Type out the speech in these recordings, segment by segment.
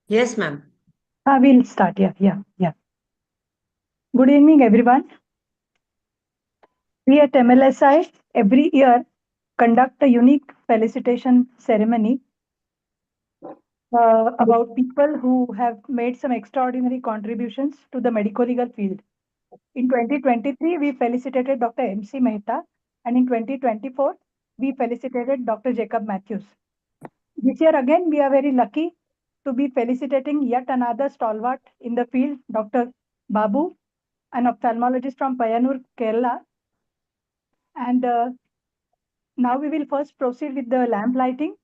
Yes, ma'am. We'll start. Yeah. Good evening, everyone. We at MLSI every year conduct a unique felicitation ceremony about people who have made some extraordinary contributions to the medico legal field. In 2023, we felicitated Dr. MC Mehta, and in 2024, we felicitated Dr. Jacob Matthews. This year again, we are very lucky to be felicitating yet another stalwart in the field, Dr. Babu, an ophthalmologist from Payanur, Kerala. And now we will first proceed with the lamp lighting,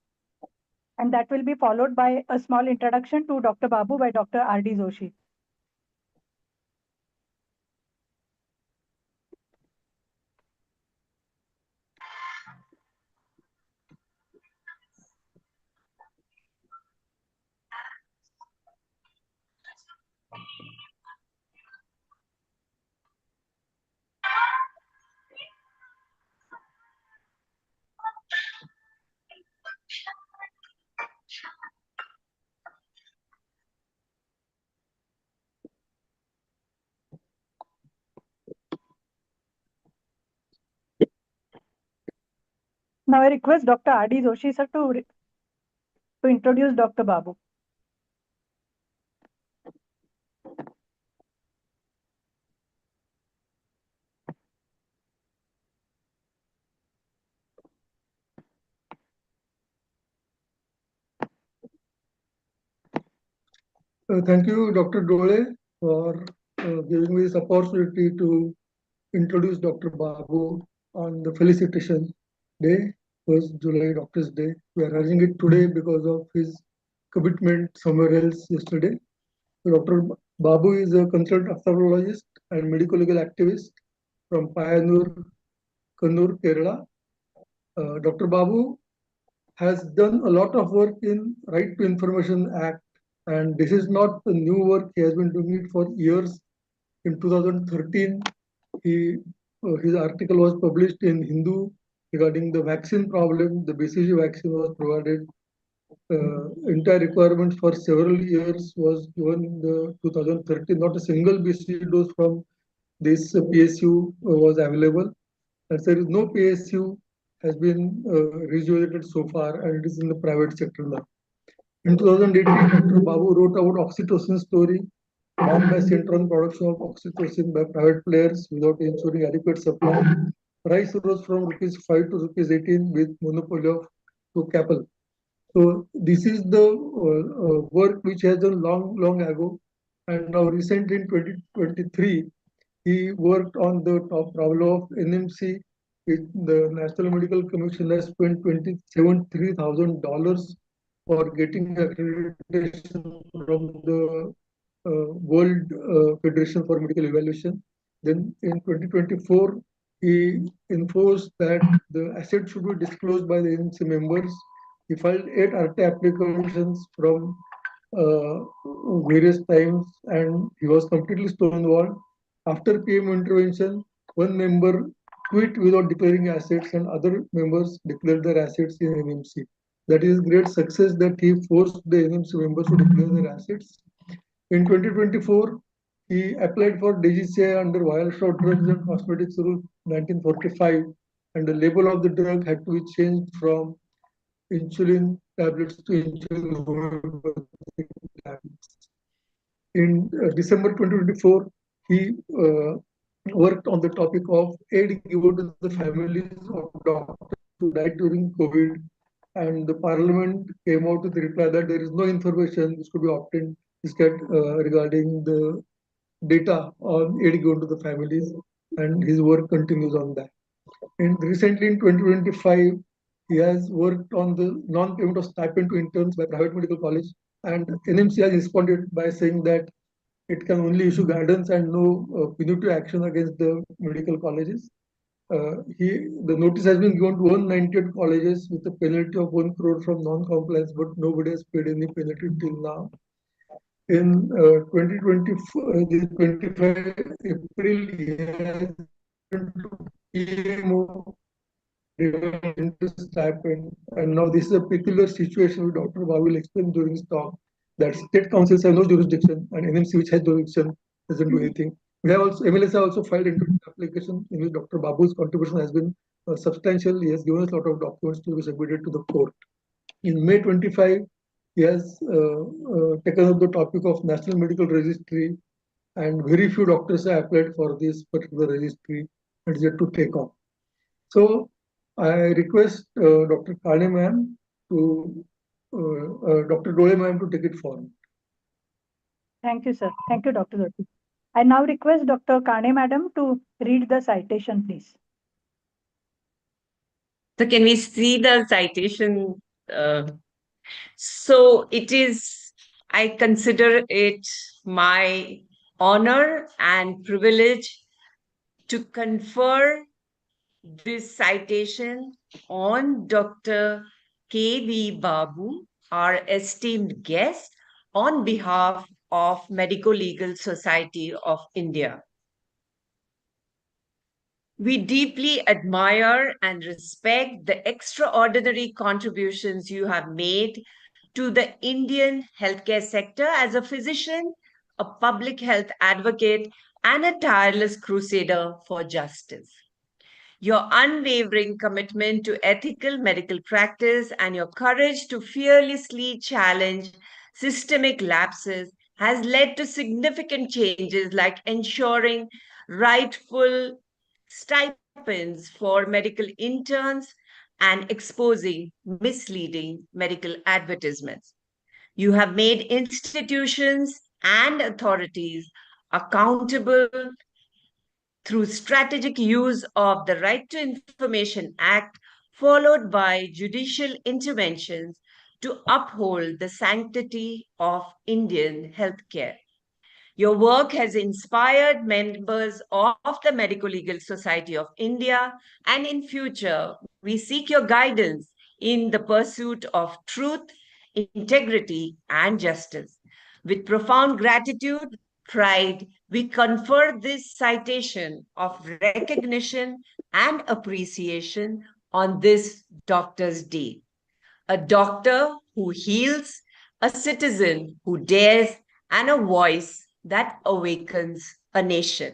and that will be followed by a small introduction to Dr. Babu by Dr. R.D. Joshi. Now I request Dr. R.D. Joshi sir to introduce Dr. Babu. Thank you, Dr. Dole, for giving me this opportunity to introduce Dr. Babu on the Felicitation Day, 1st July Doctor's Day. We are having it today because of his commitment somewhere else yesterday. Dr. Babu is a consultant ophthalmologist and medical legal activist from Payanur, Kannur, Kerala. Dr. Babu has done a lot of work in Right to Information Act, and this is not a new work. He has been doing it for years. In 2013, his article was published in Hindu regarding the vaccine problem. The BCG vaccine was provided. Entire requirements for several years was given in the 2013. Not a single BCG dose from this PSU was available. And there is no PSU has been rejuvenated so far, and it is in the private sector now. In 2018, Dr. Babu wrote about oxytocin story, bound by central production of oxytocin by private players without ensuring adequate supply. Price rose from rupees 5 to rupees 18 with monopoly of to Capel. So this is the work which has done long ago, and now recently in 2023, he worked on the top problem of NMC. The National Medical Commission has spent $73,000 for getting accreditation from the World Federation for Medical Evaluation. Then in 2024, he enforced that the assets should be disclosed by the NMC members. He filed 8 RTA applications from various times, and he was completely stonewalled. After PM intervention, one member quit without declaring assets, and other members declared their assets in NMC. That is great success that he forced the NMC members to declare their assets. In 2024, he applied for DGCI under Violation of Drugs and Cosmetics Rule 1945, and the label of the drug had to be changed from insulin tablets to insulin homeopathic tablets. In December 2024, he worked on the topic of aid given to the families of doctors who died during COVID, and the Parliament came out with the reply that there is no information which could be obtained instead regarding the data on aid given to the families, and his work continues on that. And recently in 2025, he has worked on the non-payment of stipend to interns by private medical college, and NMC has responded by saying that it can only issue guidance and no punitive action against the medical colleges. The notice has been given to 198 colleges with a penalty of 1 crore from non-compliance, but nobody has paid any penalty till now. In 2024, the 25 April, he has to PMO into stipend, and now this is a peculiar situation which Dr. Babu will explain during his talk. that state councils have no jurisdiction and NMC, which has jurisdiction, doesn't do anything. We have also MLSA also filed into application in which Dr. Babu's contribution has been substantial. He has given us a lot of documents to be submitted to the court. In May 25, he has taken up the topic of National Medical Registry, and very few doctors have applied for this particular registry and is yet to take off. So I request Dr. Kane ma'am to Dr. Dole ma'am to take it forward. Thank you, sir. Thank you, Dr. Zoti. I now request Dr. Kane madam to read the citation, please. So can we see the citation? So it is, I consider it my honor and privilege to confer this citation on Dr. K.V. Babu, our esteemed guest, on behalf of Medico Legal Society of India. We deeply admire and respect the extraordinary contributions you have made to the Indian healthcare sector as a physician, a public health advocate, and a tireless crusader for justice. Your unwavering commitment to ethical medical practice and your courage to fearlessly challenge systemic lapses has led to significant changes like ensuring rightful stipends for medical interns and exposing misleading medical advertisements. You have made institutions and authorities accountable through strategic use of the Right to Information Act, followed by judicial interventions to uphold the sanctity of Indian healthcare. Your work has inspired members of the Medico Legal Society of India, and in future, we seek your guidance in the pursuit of truth, integrity, and justice. With profound gratitude, pride, we confer this citation of recognition and appreciation on this Doctor's Day. A doctor who heals, a citizen who dares, and a voice that awakens a nation.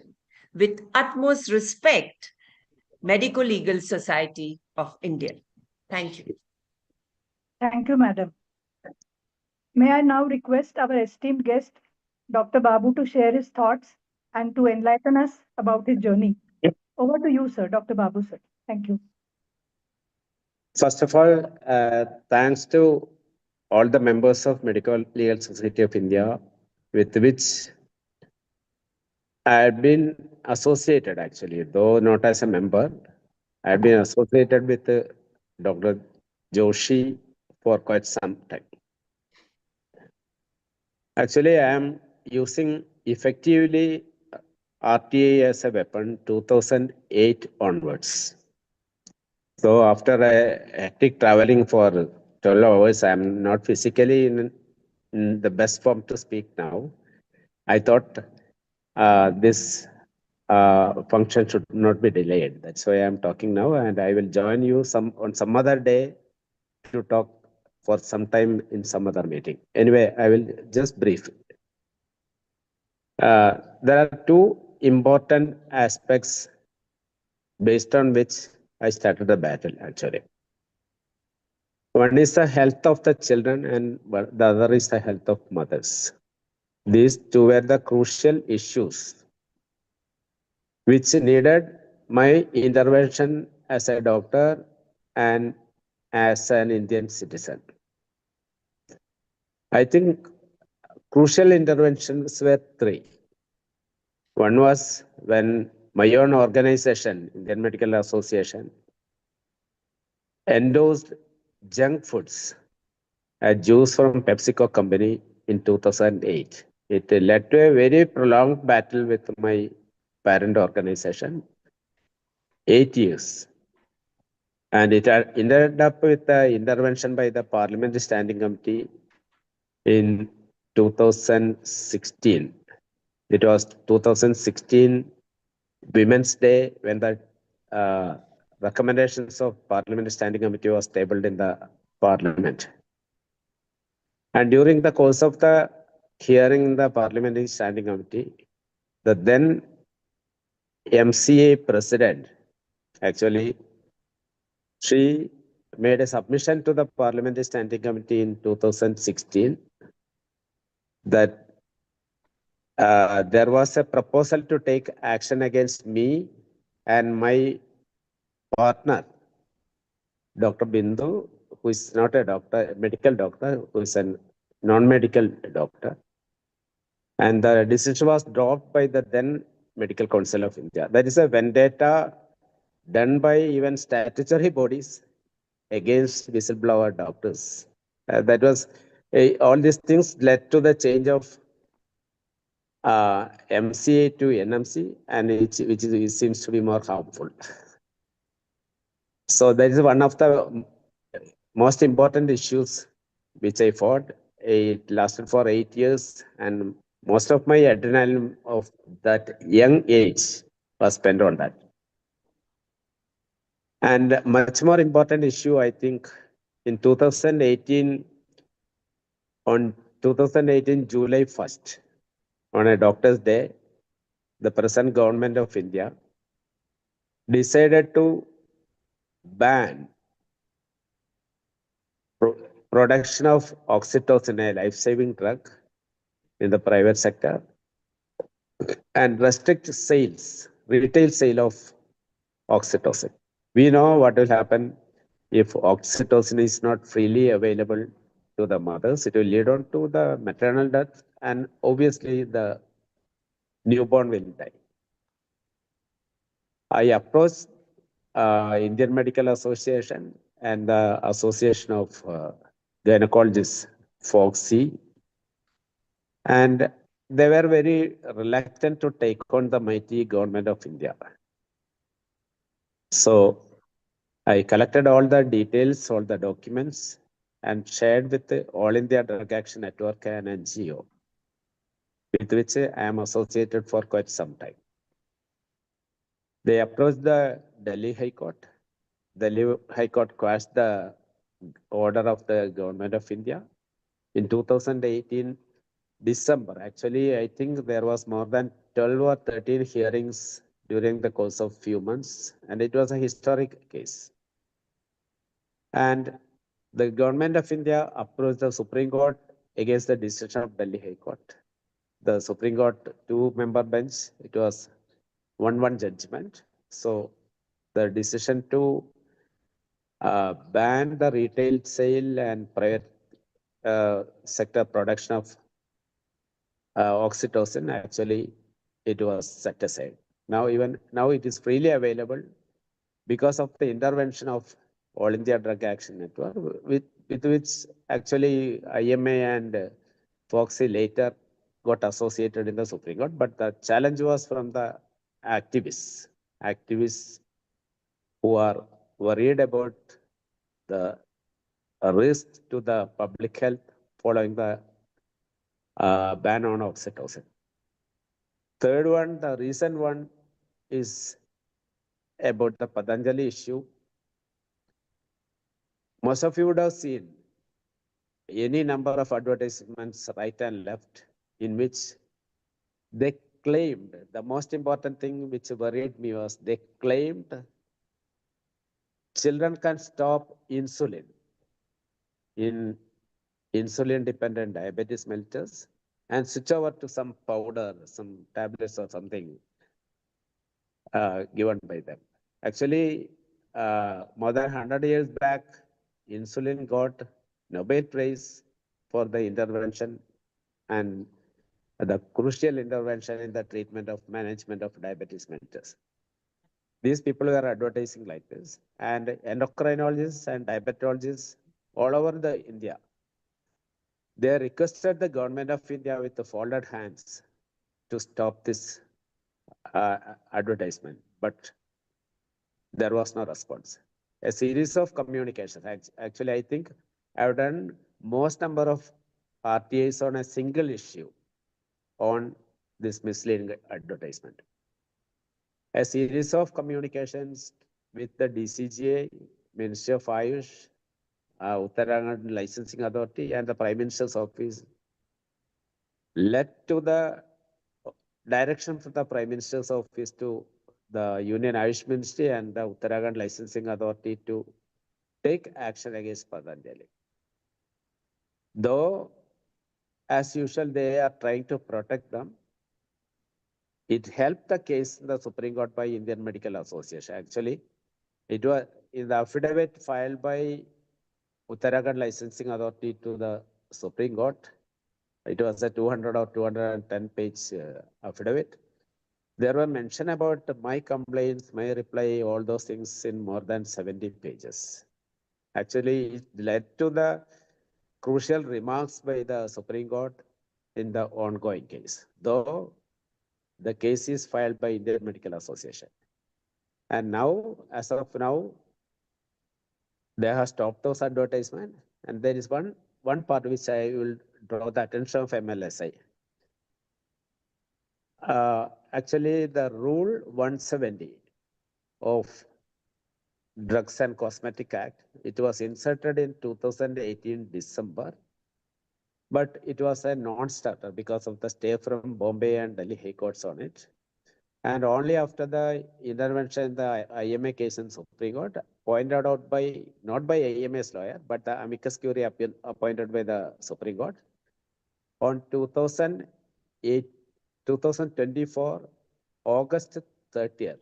With utmost respect, Medico Legal Society of India. Thank you. Thank you, madam. May I now request our esteemed guest, Dr. Babu, to share his thoughts and to enlighten us about his journey. Over to you, sir, Dr. Babu, sir. Thank you. First of all, thanks to all the members of Medical Legal Society of India, with which I have been associated actually, though not as a member. I have been associated with Dr. Joshi for quite some time. Actually, I am using effectively RTA as a weapon 2008 onwards. So after a hectic traveling for 12 hours, I am not physically in the best form to speak now. I thought this function should not be delayed. That's why I am talking now, and I will join you on some other day to talk for some time in some other meeting. Anyway, I will just brief. There are two important aspects based on which I started the battle actually. One is the health of the children and the other is the health of mothers. These two were the crucial issues which needed my intervention as a doctor and as an Indian citizen. I think crucial interventions were three. One was when my own organization, Indian Medical Association, endorsed junk foods, a juice from PepsiCo company in 2008. It led to a very prolonged battle with my parent organization, 8 years. And it ended up with the intervention by the Parliamentary Standing Committee in 2016. It was 2016 Women's Day when the recommendations of Parliamentary Standing Committee was tabled in the Parliament. And during the course of the hearing in the Parliamentary Standing Committee, the then MCA president, actually, she made a submission to the Parliamentary Standing Committee in 2016 that there was a proposal to take action against me and my partner, Dr. Bindu, who is not a doctor, a medical doctor, who is a non-medical doctor. And the decision was dropped by the then Medical Council of India. That is a vendetta done by even statutory bodies against whistleblower doctors. That was all these things led to the change of MCA to NMC, and which seems to be more harmful. So that is one of the most important issues which I fought. It lasted for 8 years, and most of my adrenaline of that young age was spent on that. And much more important issue, I think, in 2018, on 2018 July 1st, on a doctor's day, the present government of India decided to ban production of oxytocin, a life-saving drug, in the private sector, and restrict sales, retail sale of oxytocin. We know what will happen if oxytocin is not freely available to the mothers. It will lead on to the maternal death, and obviously the newborn will die. I approached Indian Medical Association and the Association of Gynecologists, FOGSI, and they were very reluctant to take on the mighty government of India. So I collected all the details, all the documents, and shared with the All India Drug Action Network, an NGO, with which I am associated for quite some time. They approached the Delhi High Court. Delhi High Court quashed the order of the government of India. In 2018, December, actually, I think there was more than 12 or 13 hearings during the course of few months, and it was a historic case. And the government of India approached the Supreme Court against the decision of Delhi High Court. The Supreme Court two-member bench, it was 1-1 judgment. So the decision to ban the retail sale and private sector production of oxytocin, actually it was set aside. Now it is freely available because of the intervention of All India Drug Action Network, with which actually IMA and FOGSI later got associated in the Supreme Court. But the challenge was from the activists who are worried about the risk to the public health following the ban on oxytocin. Third one, the recent one, is about the Patanjali issue. Most of you would have seen any number of advertisements right and left in which they claimed, the most important thing which worried me was they claimed children can stop insulin in insulin-dependent diabetes mellitus and switch over to some powder, some tablets or something given by them. Actually, more than 100 years back, insulin got Nobel Prize for the intervention and the crucial intervention in the treatment of management of diabetes mellitus. These people were advertising like this, and endocrinologists and diabetologists all over the India, they requested the government of India with the folded hands to stop this advertisement, but there was no response. A series of communications. Actually, I think I've done most number of RTIs on a single issue on this misleading advertisement. A series of communications with the DCGA, Ministry of Ayush, Uttarakhand Licensing Authority and the Prime Minister's Office led to the direction from the Prime Minister's Office to the Union Ayush Ministry and the Uttarakhand Licensing Authority to take action against Patanjali. Though, as usual, they are trying to protect them. It helped the case in the Supreme Court by Indian Medical Association. Actually, it was in the affidavit filed by Uttarakhand Licensing Authority to the Supreme Court. It was a 200 or 210 page affidavit. There were mention about my complaints, my reply, all those things in more than 70 pages. Actually, it led to the crucial remarks by the Supreme Court in the ongoing case, though the case is filed by Indian Medical Association. And now, as of now, they have stopped those advertisements. And there is one part which I will draw the attention of MLSI. Actually, the Rule 170 of Drugs and Cosmetic Act, it was inserted in 2018 December, but it was a non-starter because of the stay from Bombay and Delhi High Courts on it. And only after the intervention in the IMA case in Supreme Court, pointed out by, not by IMA's lawyer, but the amicus curiae appointed by the Supreme Court, on 2024, August 30th,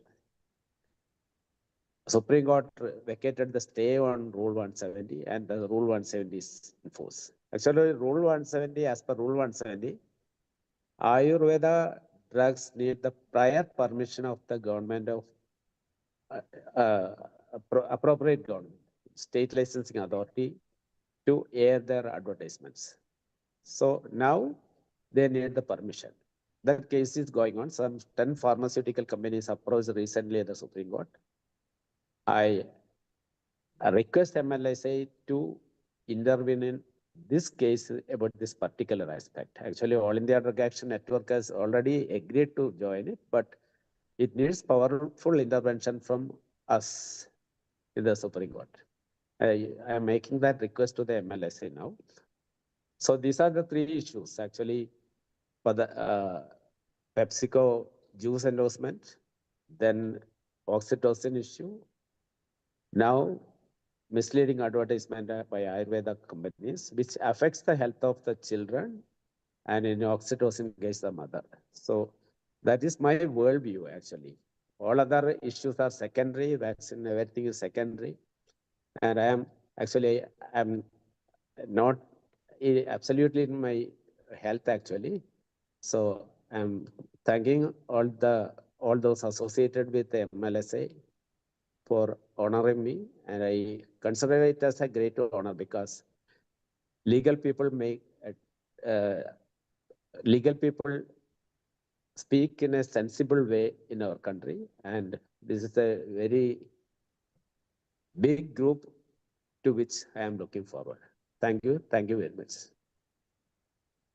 Supreme Court vacated the stay on Rule 170 and the Rule 170 is in force. Actually, Rule 170, as per Rule 170, Ayurveda drugs need the prior permission of the government of appropriate government, state licensing authority to air their advertisements. So now they need the permission. That case is going on. Some 10 pharmaceutical companies approached recently at the Supreme Court. I request MLSA to intervene in this case about this particular aspect. Actually, All India Drug Action Network has already agreed to join it, but it needs powerful intervention from us in the Supreme Court. I am making that request to the MLSA now. So these are the three issues actually for the PepsiCo juice endorsement, then oxytocin issue, now misleading advertisement by Ayurveda companies, which affects the health of the children and in oxytocin case the mother. So that is my worldview actually. All other issues are secondary, vaccine, everything is secondary. And I'm not absolutely in my health actually. So I'm thanking all those associated with the MLSA for honoring me, and I consider it as a great honor because legal people speak in a sensible way in our country, and this is a very big group to which I am looking forward. Thank you very much.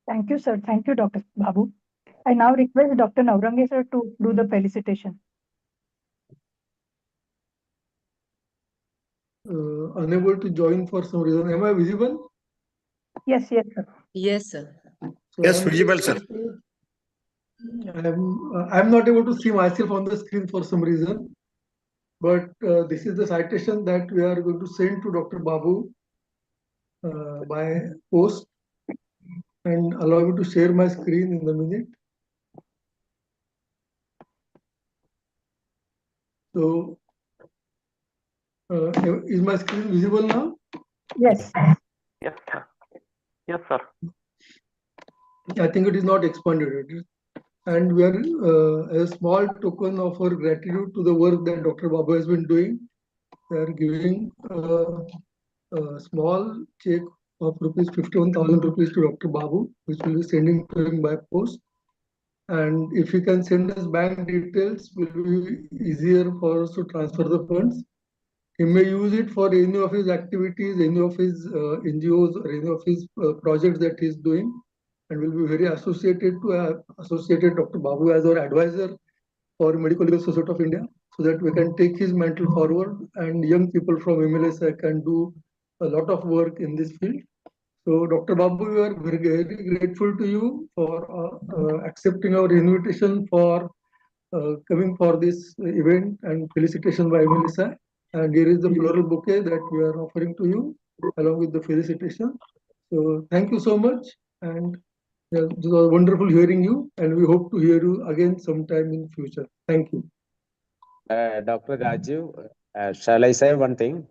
Thank you, sir. Thank you, Dr. Babu. I now request Dr. Naurange sir to do the felicitation. Unable to join for some reason. Am I visible? Yes, sir. Yes, sir. So yes, visible, sir. I'm not able to see myself on the screen for some reason, but this is the citation that we are going to send to Dr. Babu by post, and allow me to share my screen in a minute. So, is my screen visible now? Yes. Yes, sir. Yes, sir. I think it is not expanded. And we are a small token of our gratitude to the work that Dr. Babu has been doing. We are giving a small check of rupees 51,000 rupees to Dr. Babu, which will be sending to him by post. And if he can send us bank details, will be easier for us to transfer the funds. He may use it for any of his activities, any of his NGOs, or any of his projects that he is doing, and will be very associated to associated Dr. Babu as our advisor for Medical Legal Society of India, so that we can take his mantle forward and young people from MLSI can do a lot of work in this field. So, Dr. Babu, we are very grateful to you for accepting our invitation for coming for this event, and felicitation by Melissa. And here is the floral bouquet that we are offering to you along with the felicitation. So thank you so much, and it was wonderful hearing you, and we hope to hear you again sometime in future. Thank you. Dr. Rajiv, shall I say one thing?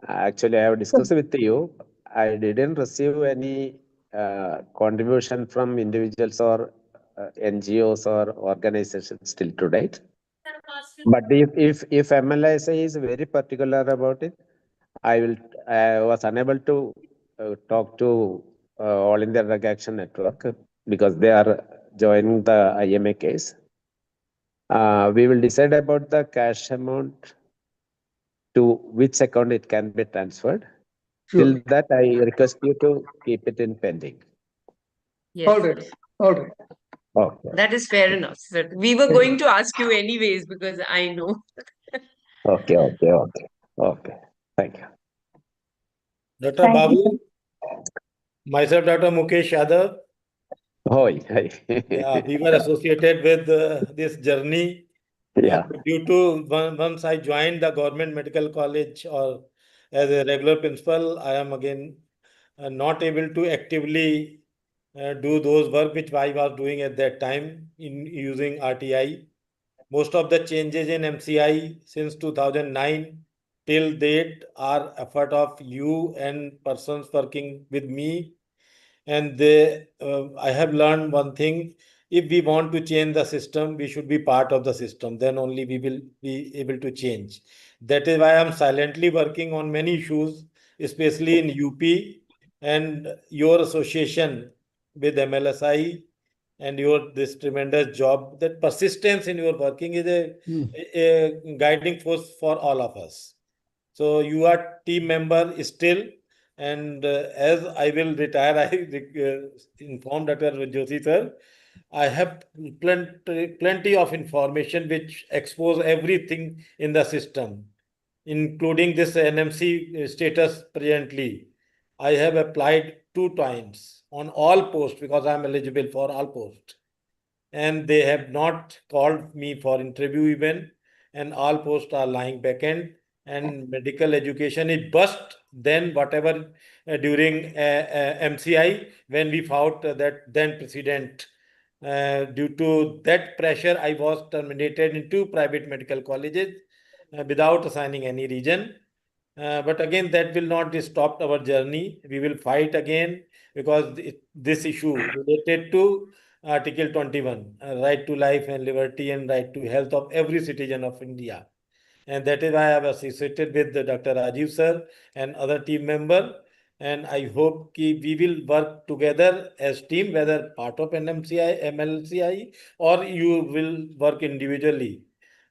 Actually, I have discussed with you. I didn't receive any contribution from individuals or NGOs or organizations till today. But if MLSA is very particular about it, I was unable to talk to All India Drug Action Network because they are joining the IMA case. We will decide about the cash amount to which account it can be transferred. Sure. Till that, I request you to keep it in pending. Yes. All right. All right. Okay. That is fair enough, sir. We were going to ask you anyways because I know. Okay. Thank you. Dr. Thank Babu, you. myself, Dr. Mukesh Yadav. Hi. Yeah, we were associated with this journey. Yeah. Due to once I joined the government medical college or as a regular principal, I am again not able to actively do those work which I was doing at that time in using RTI. Most of the changes in MCI since 2009 till date are effort of you and persons working with me. And I have learned one thing: if we want to change the system, we should be part of the system. Then only we will be able to change. That is why I'm silently working on many issues, especially in UP, and your association with MLSI and your this tremendous job. That persistence in your working is a guiding force for all of us. So you are team member still. And as I will retire, I informed Dr. Joshi sir, I have plenty of information which expose everything in the system, including this NMC status presently. I have applied 2 times on all posts because I am eligible for all posts. And they have not called me for interview even, and all posts are lying vacant. And medical education is bust then whatever during MCI when we fought that then president. Due to that pressure, I was terminated in 2 private medical colleges without assigning any reason. But again, that will not stop our journey. We will fight again because this issue related to Article 21, right to life and liberty and right to health of every citizen of India. And that is why I have associated with Dr. Rajiv sir and other team member. And I hope we will work together as team, whether part of NMCI, MLCI, or you will work individually.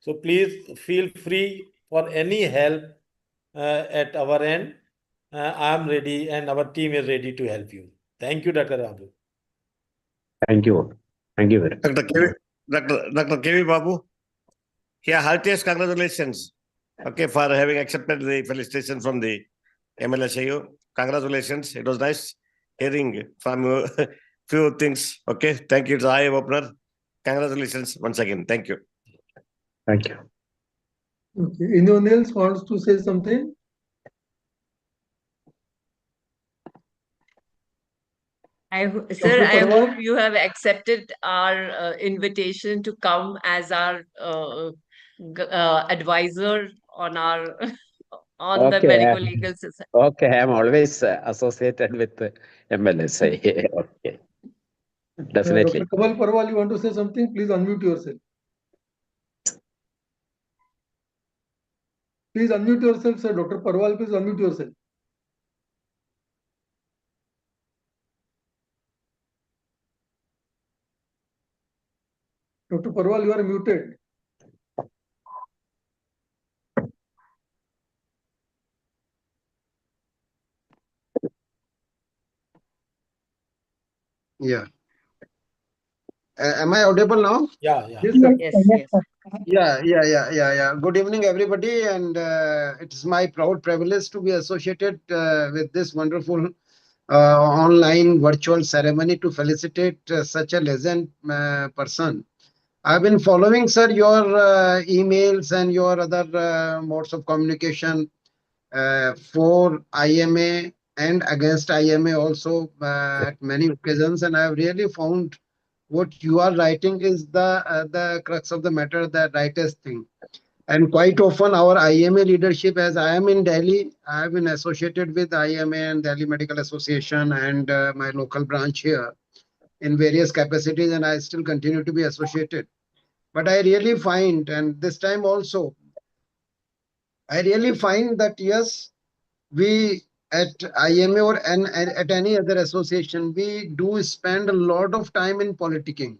So please feel free for any help at our end. I am ready and our team is ready to help you. Thank you, Dr. Babu. Thank you. Thank you very much. Dr. KV Babu. Yeah, heartiest congratulations. Okay, for having accepted the felicitation from the MLSAU. Congratulations. It was nice hearing from you few things. Okay, thank you. It's an eye opener. Congratulations once again. Thank you. Thank you. Okay. Anyone else wants to say something? Sir, I Parwal? hope you have accepted our invitation to come as our advisor on our on the Okay. medical legal system. Okay, I'm always associated with MLSI. Okay. Definitely. Dr. Kamal Parwal, you want to say something? Please unmute yourself. Please unmute yourself, sir. Dr. Parwal, please unmute yourself. Dr. Parwal, you are muted. Yeah. Am I audible now? Yeah, yeah. Yes, sir. Yes, Yes, yes. sir. Yeah. Good evening, everybody, and it is my proud privilege to be associated with this wonderful online virtual ceremony to felicitate such a legend person. I've been following, sir, your emails and your other modes of communication for IMA and against IMA also at many occasions, and I've really found what you are writing is the crux of the matter, the rightest thing. And quite often, our IMA leadership, as I am in Delhi, I have been associated with IMA and Delhi Medical Association and my local branch here in various capacities, and I still continue to be associated. But I really find, and this time also, I really find that yes, we at IMA or at any other association, we do spend a lot of time in politicking.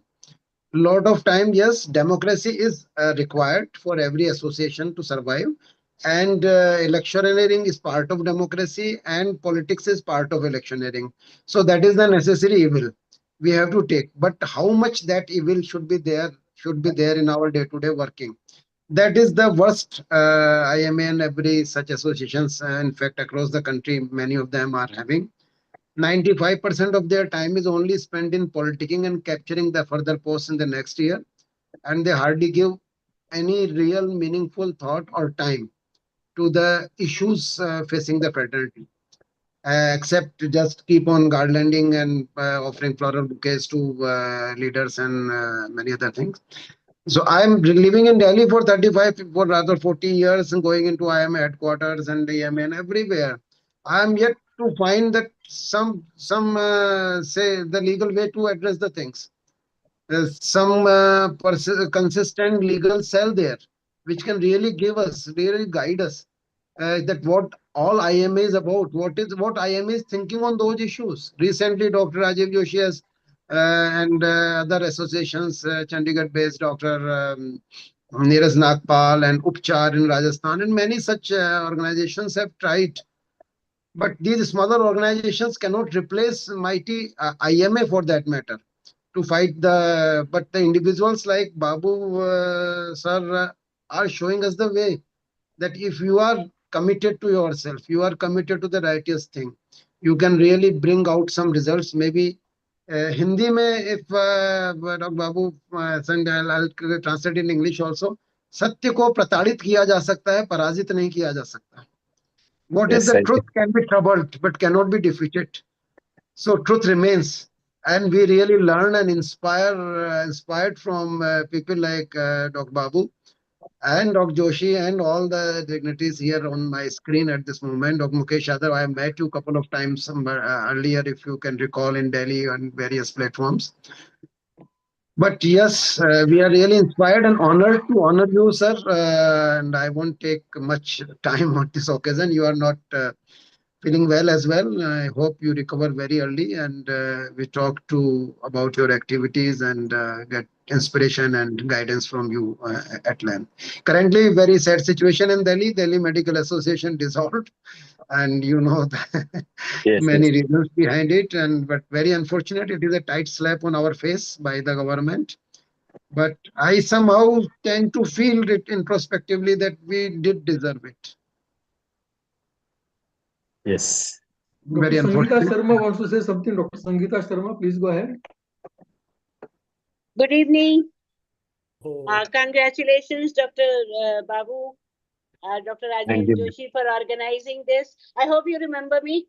Lot of time, yes, democracy is required for every association to survive, and electioneering is part of democracy, and politics is part of electioneering. So that is the necessary evil we have to take. But how much that evil should be there in our day-to-day working. That is the worst IMA and every such associations. In fact, across the country, many of them are having. 95% of their time is only spent in politicking and capturing the further posts in the next year, and they hardly give any real meaningful thought or time to the issues facing the fraternity, except to just keep on garlanding and offering floral bouquets to leaders and many other things. So I'm living in Delhi for 35, for rather 40 years and going into IMA headquarters and EMA and everywhere. I'm yet to find that some say the legal way to address the things. There's some consistent legal cell there, which can really give us, really guide us that what all IMA is about, what IMA is thinking on those issues. Recently, Dr. Rajiv Joshi has and other associations, Chandigarh-based Dr. Neeraj Nagpal and Upchar in Rajasthan, and many such organizations have tried. But these smaller organizations cannot replace mighty IMA for that matter to fight the. But the individuals like Babu sir are showing us the way that if you are committed to yourself, you are committed to the righteous thing, you can really bring out some results. Maybe Hindi mein, if Dr. Babu send, I'll translate in English also. सत्य को प्रताड़ित किया जा सकता है, पराजित नहीं किया जा सकता. What is Yes, the I truth think. can be troubled but cannot be defeated. So truth remains, and we really learn and inspired from people like Dr. Babu and Dr. Joshi and all the dignitaries here on my screen at this moment. Dr. Mukesh Yadav, I have met you a couple of times earlier, if you can recall, in Delhi on various platforms. But yes, we are really inspired and honored to honor you, sir. And I won't take much time on this occasion. You are not feeling well as well. I hope you recover very early, and we talk to about your activities and get inspiration and guidance from you at length. Currently, very sad situation in Delhi. Delhi Medical Association dissolved, and you know Yes, many yes. reasons behind it. And but very unfortunate, it is a tight slap on our face by the government. But I somehow tend to feel it introspectively that we did deserve it. Yes. Dr. Very Sangeeta unfortunate. Sharma wants to say something. Dr. Sangeeta Sharma, please go ahead. Good evening. Oh, Congratulations, Dr. Babu, Dr. Thank Rajesh you. Joshi, for organizing this. I hope you remember me.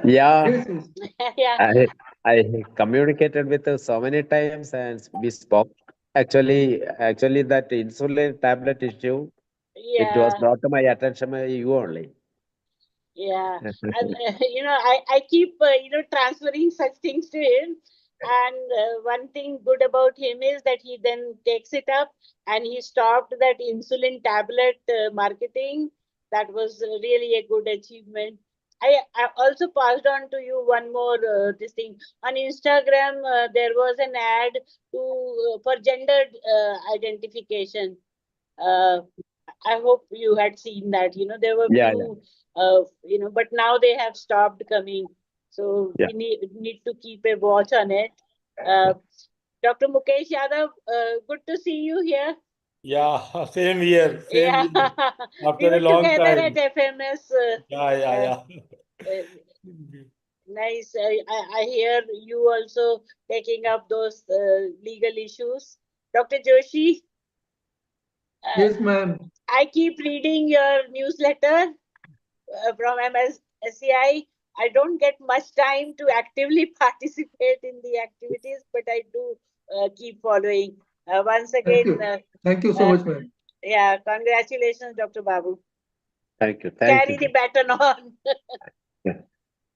Yeah, Yes, yes. Yeah, I communicated with you so many times and we spoke. Actually, that insulin tablet issue, it was yeah, brought to my attention by you only. yeah. And I keep transferring such things to him. And one thing good about him is that he then takes it up and he stopped that insulin tablet marketing. That was really a good achievement. I also passed on to you one more this thing on Instagram. There was an ad for gender identification. Uh, I hope you had seen that. There were Yeah, few, but now they have stopped coming. So yeah. we need to keep a watch on it. Uh, Dr. Mukesh Yadav, good to see you here. Yeah, same here. Same Yeah, here. we After were a long together time. at FMS. Yeah. Nice. I hear you also taking up those legal issues. Dr. Joshi, Yes, ma'am. I keep reading your newsletter from MSCI. I don't get much time to actively participate in the activities, but I do keep following. Once Thank again, you. Thank you so much, ma'am. yeah, congratulations, Dr. Babu. Thank you. Carry the baton on.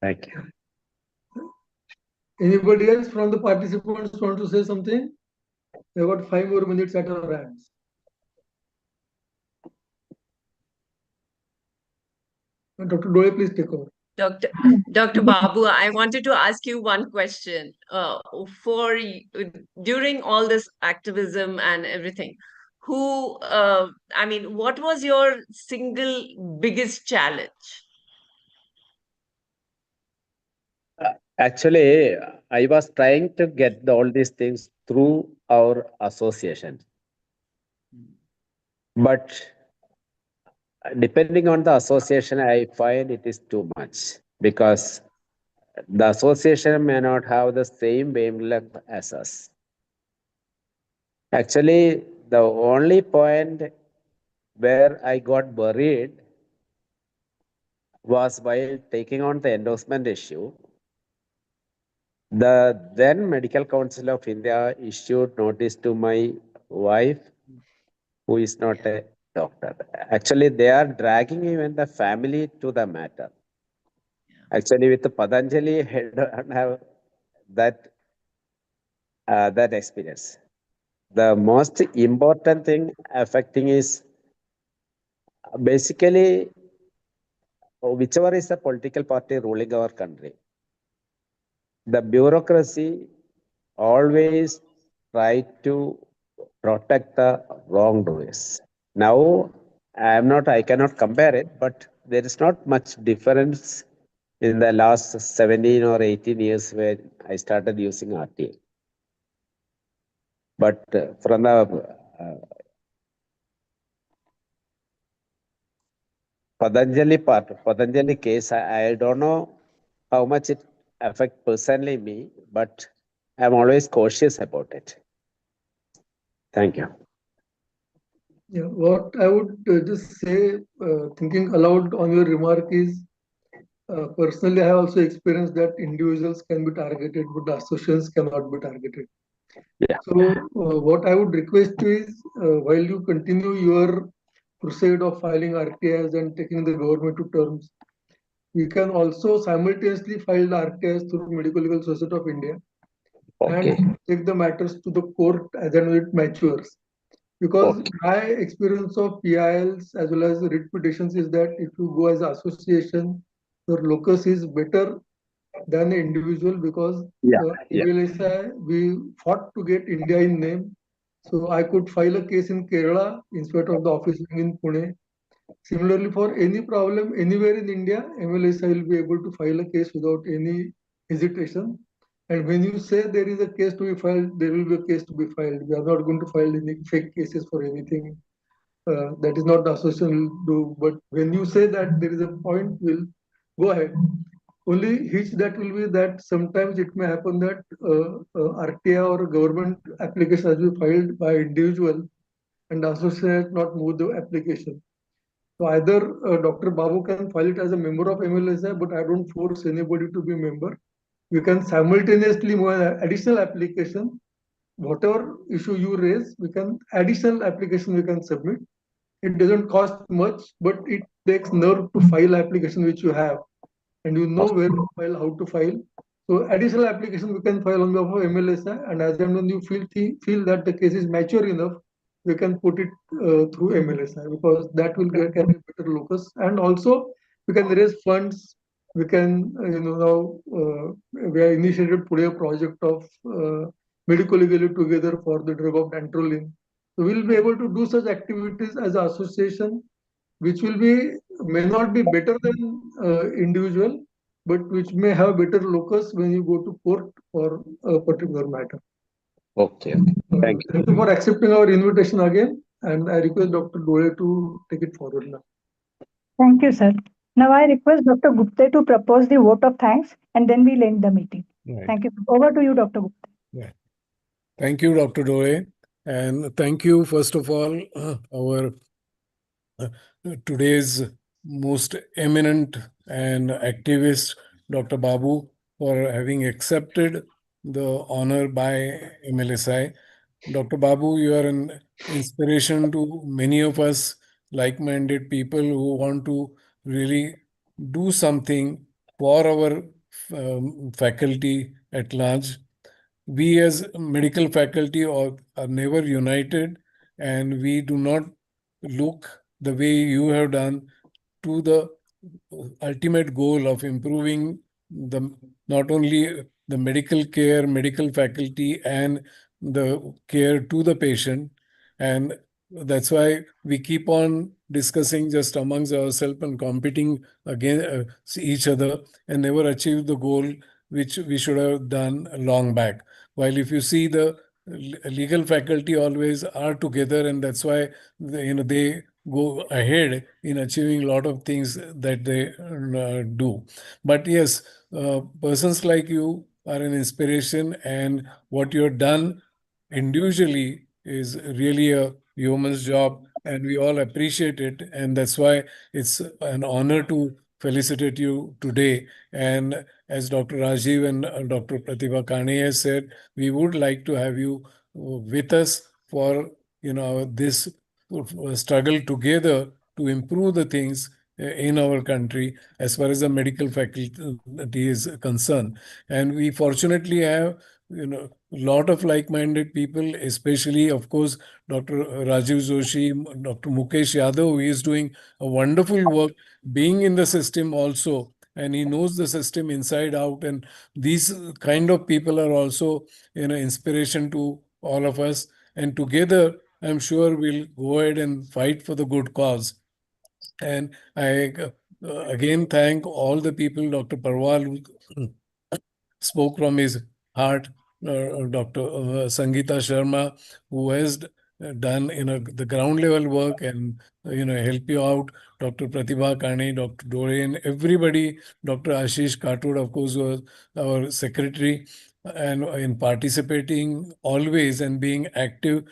Thank you. Anybody else from the participants want to say something? We've got 5 more minutes at our hands. Dr. Dole, please take over. Dr. Babu, I wanted to ask you one question. During all this activism and everything, what was your single biggest challenge? Actually, I was trying to get all these things through our association. But depending on the association, I find it is too much because the association may not have the same wavelength as us. Actually, the only point where I got worried was while taking on the endorsement issue. The then Medical Council of India issued notice to my wife, who is not a doctor. Actually, they are dragging even the family to the matter. Actually, with the Patanjali, I don't have that experience. The most important thing affecting is basically whichever is the political party ruling our country. The bureaucracy always try to protect the wrongdoers. Now, I cannot compare it, but there is not much difference in the last 17 or 18 years when I started using RTA. But from the Patanjali case, I don't know how much it affects personally me, but I'm always cautious about it. Thank you. Yeah, what I would just say, thinking aloud on your remark is, personally, I have also experienced that individuals can be targeted, but associations cannot be targeted. Yeah. So, what I would request you is, while you continue your crusade of filing RTIs and taking the government to terms, we can also simultaneously file the RTIs through Medical Legal Society of India and take the matters to the court as and when it matures. Because my experience of PILs as well as writ petitions is that if you go as an association, your locus is better than an individual because we fought to get India in name. So I could file a case in Kerala instead of the office in Pune. Similarly, for any problem anywhere in India, MLSI will be able to file a case without any hesitation. And when you say there is a case to be filed, there will be a case to be filed. We are not going to file any fake cases for anything. That is not the association will do. But when you say that there is a point, we'll go ahead. Only hitch that will be that sometimes it may happen that RTI or government application has been filed by individual and the association has not moved the application. So either Dr. Babu can file it as a member of MLSI, but I don't force anybody to be a member. We can simultaneously move an additional application. Whatever issue you raise, we can additional application we can submit. It doesn't cost much, but it takes nerve to file application which you have, and you know where to file, how to file. So additional application we can file on behalf of MLSI, and as and when you feel that the case is mature enough, we can put it through MLSI because that will get a better locus, and also we can raise funds. We can, we have initiated today a project of medical legally together for the drug of dantrolene. So we'll be able to do such activities as an association, which may not be better than individual, but which may have better locus when you go to court for a particular matter. Okay. Thank you. Thank you for accepting our invitation again, and I request Dr. Dole to take it forward now. Thank you, sir. Now I request Dr. Gupta to propose the vote of thanks and then we'll end the meeting. Right. Thank you. Over to you, Dr. Gupta. Yeah. Thank you, Dr. Dore. And thank you, first of all, our today's most eminent and activist, Dr. Babu, for having accepted the honor by MLSI. Dr. Babu, you are an inspiration to many of us like-minded people who want to really do something for our faculty at large. We as medical faculty are never united, and we do not look the way you have done to the ultimate goal of improving not only the medical care, medical faculty, and the care to the patient. And that's why we keep on discussing just amongst ourselves and competing against each other and never achieve the goal which we should have done long back. While if you see the legal faculty always are together, and that's why they go ahead in achieving a lot of things that they do. But yes, persons like you are an inspiration, and what you have done individually is really a yeoman's job, and we all appreciate it. And that's why it's an honor to felicitate you today. And as Dr. Rajiv and Dr. Pratibha Kane has said, we would like to have you with us for this struggle together to improve the things in our country as far as the medical faculty is concerned. And we fortunately have a lot of like-minded people, especially, of course, Dr. Rajiv Joshi, Dr. Mukesh Yadav, who is doing a wonderful work, being in the system also, and he knows the system inside out. And these kind of people are also inspiration to all of us. And together, I'm sure we'll go ahead and fight for the good cause. And I again thank all the people, Dr. Parwal, who spoke from his heart, Dr. Sangeeta Sharma, who has done the ground level work and help you out, Dr. Pratibha Kane, Dr. Doreen, everybody, Dr. Ashish Katur, of course, was our secretary, and in participating always and being active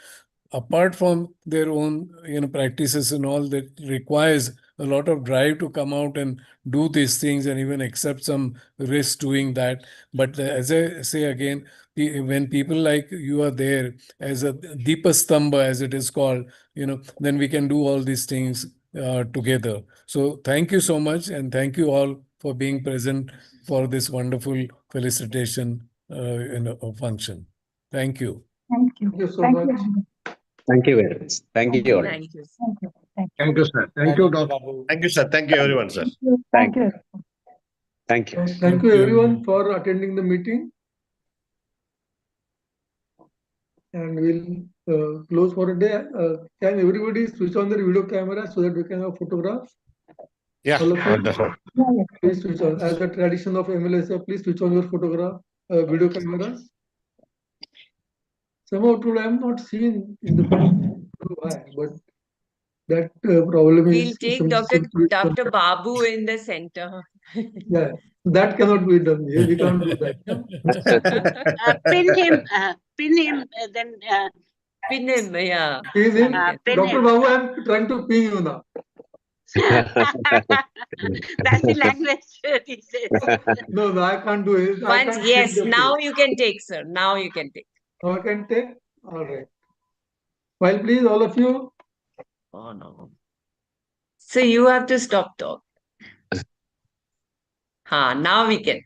apart from their own practices and all, that requires a lot of drive to come out and do these things and even accept some risk doing that. But as I say again, when people like you are there as a Deepastamba, as it is called, then we can do all these things together. So thank you so much, and thank you all for being present for this wonderful felicitation function. Thank you. Thank you. Thank you so Thank much. you. Thank you very much. Thank you all. Thank you. Thank you. Thank you. Thank you, sir. Thank you, Dr. Babu. Thank you, sir. Thank you, everyone, sir. Thank you. Thank you. Thank you everyone for attending the meeting. And we'll close for a day. Can everybody switch on their video camera so that we can have photographs? Yeah, All of you? wonderful. Please switch on. As a tradition of MLSA, please switch on your photograph, video cameras. Somehow today I'm not seen in the why, but that problem We'll is. take Dr. Babu in the center. Yeah, that cannot be done. We can't do that. Pin him, then Pin him, yeah. Pin him. pin Dr. him. Babu, I'm trying to pin you now. That's the language he says. No, I can't do it. Once, yes, now you can take, sir. Now you can take. Now I can take? All right. Well, please, all of you. Oh, no. So you have to stop talk. Now we can.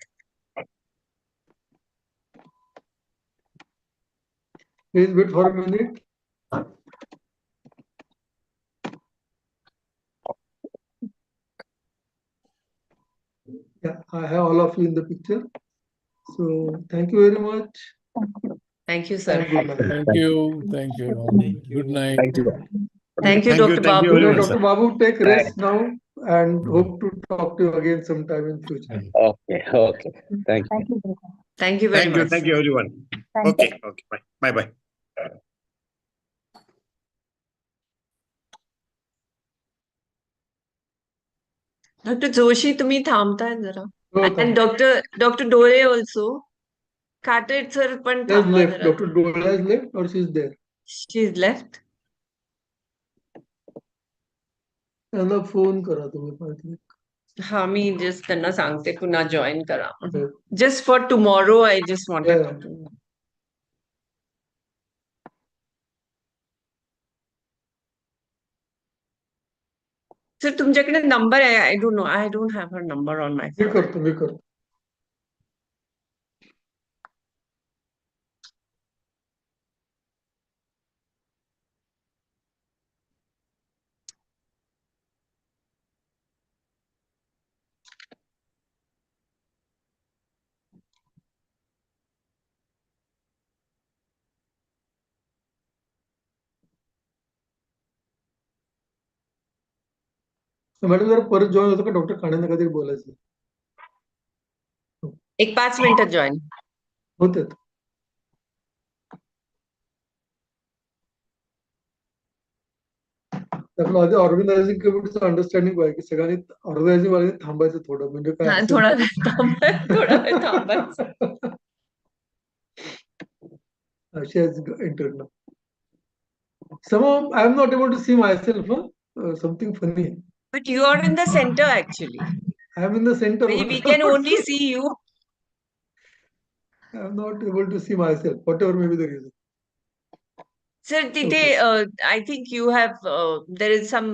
Please wait for a minute. Yeah, I have all of you in the picture. So thank you very much. Thank you, sir. And good night. Thank you. Thank you. Good night. Thank you. Thank you, Dr. Thank you, Babu. everyone, Dr. sir. Babu, take rest now and hope to talk to you again sometime in future. Okay. Thank you. Thank you. Thank you very much. Thank you, everyone. Thank you. Okay, bye. Bye bye. Doctor Joshi तुम्ही थांबताय जरा. हो, And Dr. Dole also. Carteret sir पण She has थांबा left. जरा. Dr. Dole has left or she is there? She's left. त्यांना phone करा तुम्ही. हा मी जस्ट त्यांना सांगते पुन्हा जॉईन करा. Just for tomorrow I just wanted to. Sir तुमच्याकडे नंबर आहे. I don't have her number on my मी करतो. मॅडम जरा परत जॉईन होतं का? डॉक्टर काणेंना काहीतरी बोलायचं. एक 5 मिनिटात जॉईन होते. आपलं आधी ऑर्गनायझिंग कमिटीचं अंडरस्टँडिंग आहे की सगळ्यांनी ऑर्गनायझिंग वाल्यांनी थांबायचं थोडं, म्हणजे काय असेल थोडा वेळ थांबायचं. She has entered now. Somehow I am not able to see myself. Something funny. But you are in the center actually. I am in the center. We can only see you. I am not able to see myself, whatever may be the reason. Sir, तिथे I think you have there is some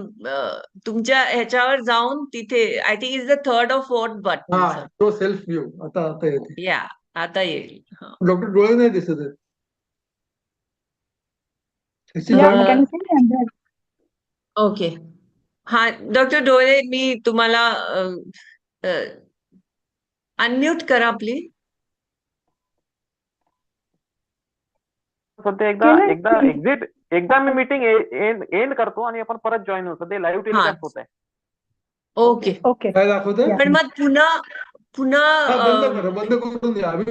तुमच्या ह्याच्यावर जाऊन तिथे I think is the 3rd or 4th button. तो self view आता येते. या आता येईल. डॉक्टर डोळे नाही दिसत आहेत. ओके. हा डॉक्टर डोळे मी तुम्हाला अनम्यूट करा प्लीज. सध्या एकदा मी मीटिंग एंड करतो आणि आपण परत जॉईन होतो. ते लाईव्ह टेलिकास्ट होत आहे. ओके. काय दाखवतोय? पण मग पुन्हा बंद करून द्या. आम्ही